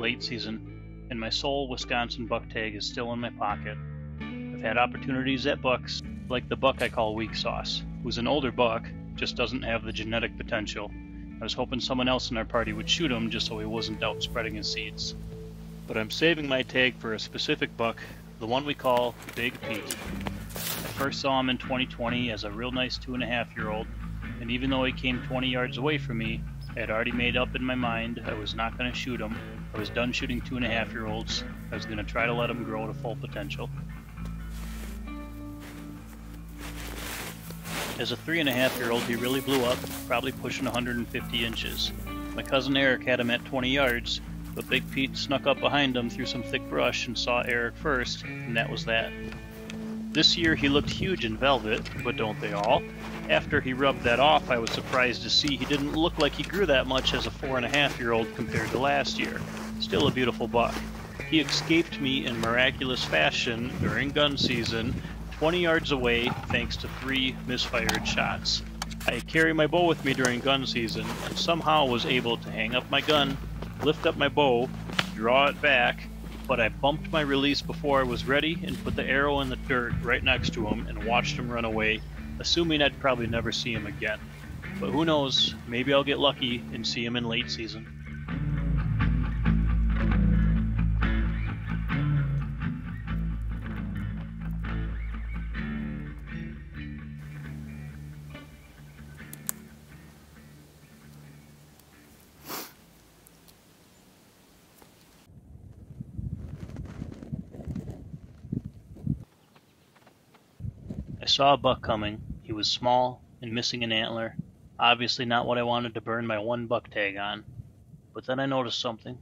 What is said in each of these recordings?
late season, and my sole Wisconsin buck tag is still in my pocket. I've had opportunities at bucks, like the buck I call Weak Sauce, who's an older buck, just doesn't have the genetic potential. I was hoping someone else in our party would shoot him just so he wasn't out spreading his seeds. But I'm saving my tag for a specific buck, the one we call Big Pete. I first saw him in 2020 as a real nice 2.5-year-old, and even though he came 20 yards away from me, I had already made up in my mind I was not going to shoot him. I was done shooting 2.5-year-olds. I was going to try to let him grow to full potential. As a 3.5-year-old, he really blew up, probably pushing 150 inches. My cousin Eric had him at 20 yards, but Big Pete snuck up behind him through some thick brush and saw Eric first, and that was that. This year he looked huge in velvet, but don't they all? After he rubbed that off, I was surprised to see he didn't look like he grew that much as a 4.5-year-old compared to last year. Still a beautiful buck. He escaped me in miraculous fashion during gun season, 20 yards away thanks to 3 misfired shots. I carry my bow with me during gun season and somehow was able to hang up my gun, lift up my bow, draw it back, but I bumped my release before I was ready and put the arrow in the dirt right next to him and watched him run away, assuming I'd probably never see him again. But who knows, maybe I'll get lucky and see him in late season. I saw a buck coming. He was small and missing an antler. Obviously not what I wanted to burn my 1 buck tag on. But then I noticed something.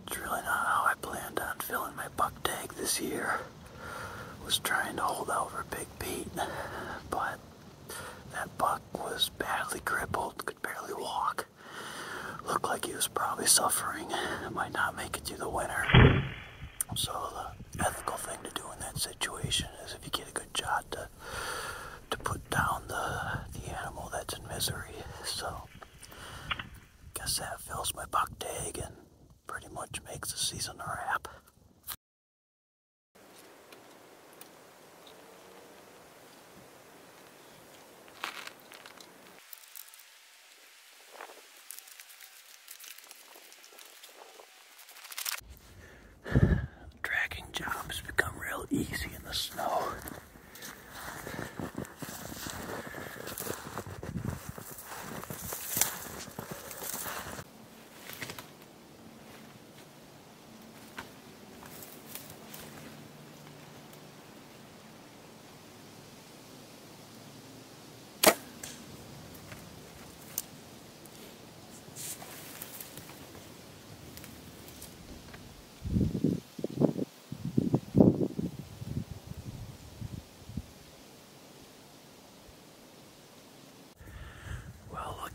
It's really not how I planned on filling my buck tag this year. Was trying to hold out for Big Pete, but that buck was badly crippled, could barely walk. Looked like he was probably suffering, might not make it through the winter. So the ethical thing to do in that situation is if you get a good shot to put down the animal that's in misery. So guess that fills my buck tag and pretty much makes the season a wrap. Tracking jobs become real easy in the snow.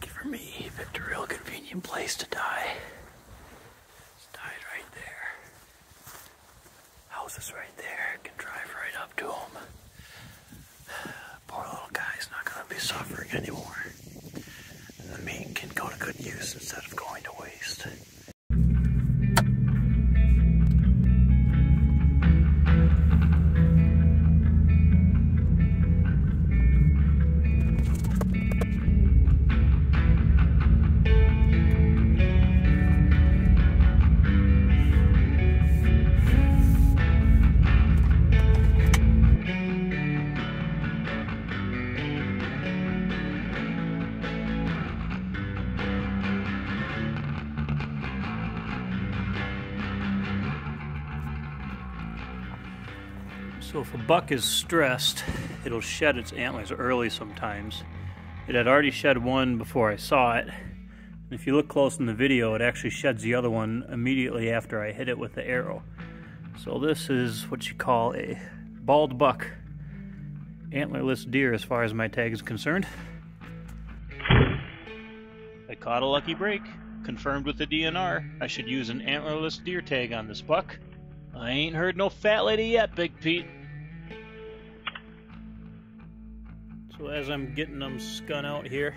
Lucky for me, he picked a real convenient place to die. He's died right there. House is right there. Can drive right up to him. Poor little guy's not going to be suffering anymore. And the meat can go to good use instead of going to waste. So if a buck is stressed, it'll shed its antlers early sometimes. It had already shed one before I saw it. And if you look close in the video, it actually sheds the other one immediately after I hit it with the arrow. So this is what you call a bald buck. Antlerless deer as far as my tag is concerned. I caught a lucky break. Confirmed with the DNR. I should use an antlerless deer tag on this buck. I ain't heard no fat lady yet, Big Pete. So as I'm getting them skun out here,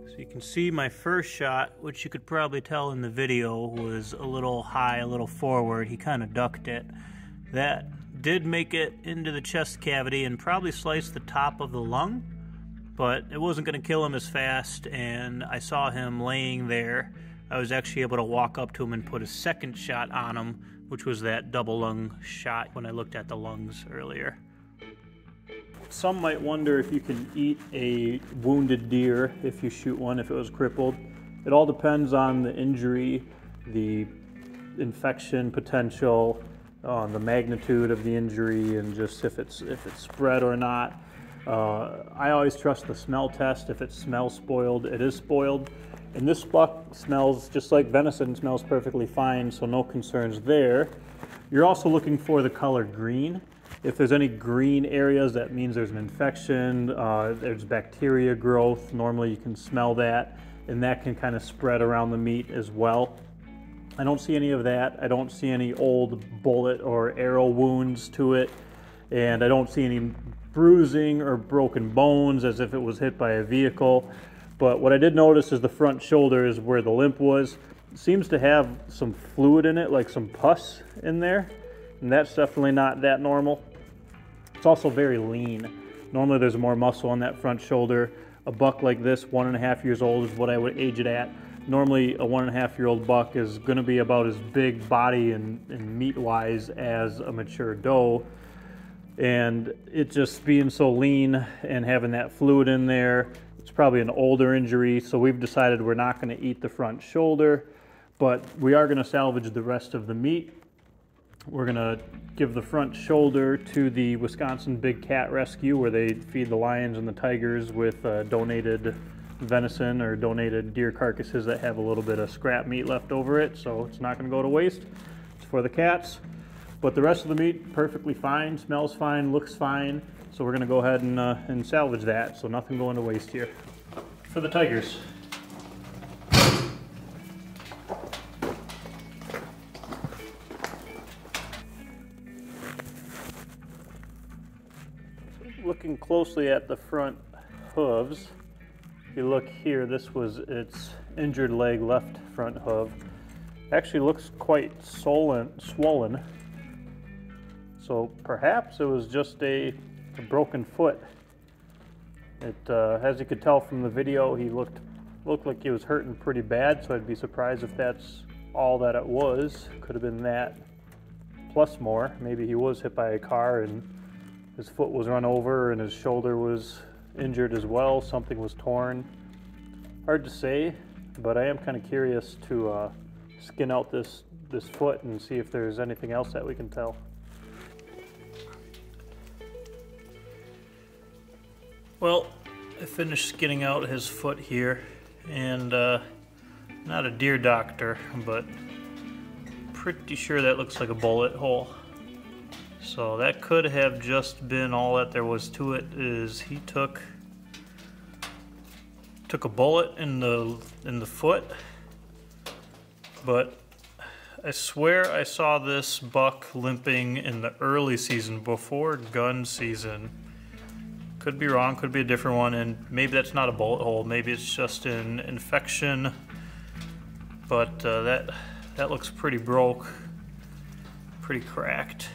so you can see my first shot, which you could probably tell in the video, was a little high, a little forward. He kind of ducked it. That did make it into the chest cavity and probably sliced the top of the lung, but it wasn't going to kill him as fast, and I saw him laying there. I was actually able to walk up to him and put a second shot on him, which was that double lung shot when I looked at the lungs earlier. Some might wonder if you can eat a wounded deer if you shoot one, if it was crippled. It all depends on the injury, the infection potential, the magnitude of the injury, and just if it's spread or not. I always trust the smell test. If it smells spoiled, it is spoiled. And this buck smells just like venison, smells perfectly fine, so no concerns there. You're also looking for the color green. If there's any green areas, that means there's an infection, there's bacteria growth. Normally you can smell that, and that can kind of spread around the meat as well. I don't see any of that. I don't see any old bullet or arrow wounds to it, and I don't see any bruising or broken bones as if it was hit by a vehicle. But what I did notice is the front shoulder is where the limp was. It seems to have some fluid in it, like some pus in there, and that's definitely not that normal. It's also very lean. Normally there's more muscle on that front shoulder. A buck like this, 1.5 years old, is what I would age it at. Normally a 1.5-year-old buck is going to be about as big body and meat-wise as a mature doe. And it just being so lean and having that fluid in there, it's probably an older injury, so we've decided we're not going to eat the front shoulder, but we are going to salvage the rest of the meat. We're going to give the front shoulder to the Wisconsin Big Cat Rescue, where they feed the lions and the tigers with donated venison or donated deer carcasses that have a little bit of scrap meat left over it, so it's not going to go to waste. It's for the cats. But the rest of the meat, perfectly fine, smells fine, looks fine. So we're going to go ahead and salvage that, so nothing going to waste here. For the tigers. Looking closely at the front hooves, if you look here, this was its injured leg, left front hoof. Actually looks quite swollen. So perhaps it was just a broken foot. It, as you could tell from the video, he looked like he was hurting pretty bad, so I'd be surprised if that's all that it was. Could have been that plus more. Maybe he was hit by a car and his foot was run over and his shoulder was injured as well. Something was torn. Hard to say, but I am kind of curious to skin out this foot and see if there's anything else that we can tell. Well, I finished skinning out his foot here, and not a deer doctor, but pretty sure that looks like a bullet hole. So that could have just been all that there was to it, is he took took a bullet in the foot, but I swear I saw this buck limping in the early season before gun season. Could be wrong, could be a different one, and maybe that's not a bullet hole, maybe it's just an infection, but that looks pretty broke, pretty cracked.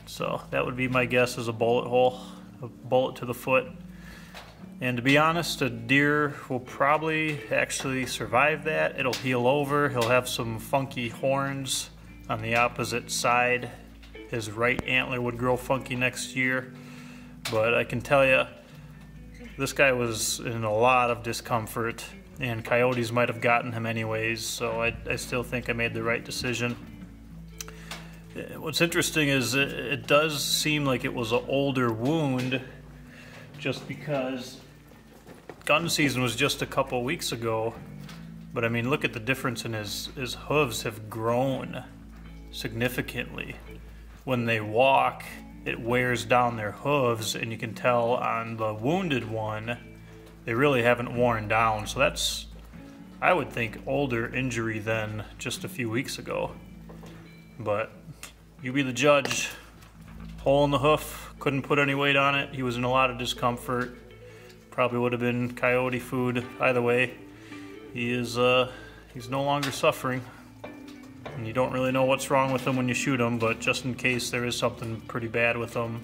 So that would be my guess, is a bullet hole, a bullet to the foot. And to be honest, a deer will probably actually survive that. It'll heal over. He'll have some funky horns on the opposite side. His right antler would grow funky next year. But I can tell you, this guy was in a lot of discomfort, and coyotes might have gotten him anyways, so I still think I made the right decision. What's interesting is it does seem like it was an older wound, just because gun season was just a couple weeks ago. But I mean, look at the difference in his hooves have grown significantly. When they walk, it wears down their hooves, and you can tell on the wounded one, they really haven't worn down. So that's, I would think, older injury than just a few weeks ago. But you be the judge. Hole in the hoof, couldn't put any weight on it. He was in a lot of discomfort. Probably would have been coyote food either way. He's no longer suffering. And you don't really know what's wrong with him when you shoot him, but just in case there is something pretty bad with him,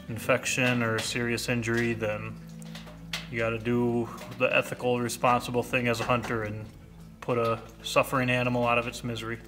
infection or serious injury, then you got to do the ethical, responsible thing as a hunter and put a suffering animal out of its misery.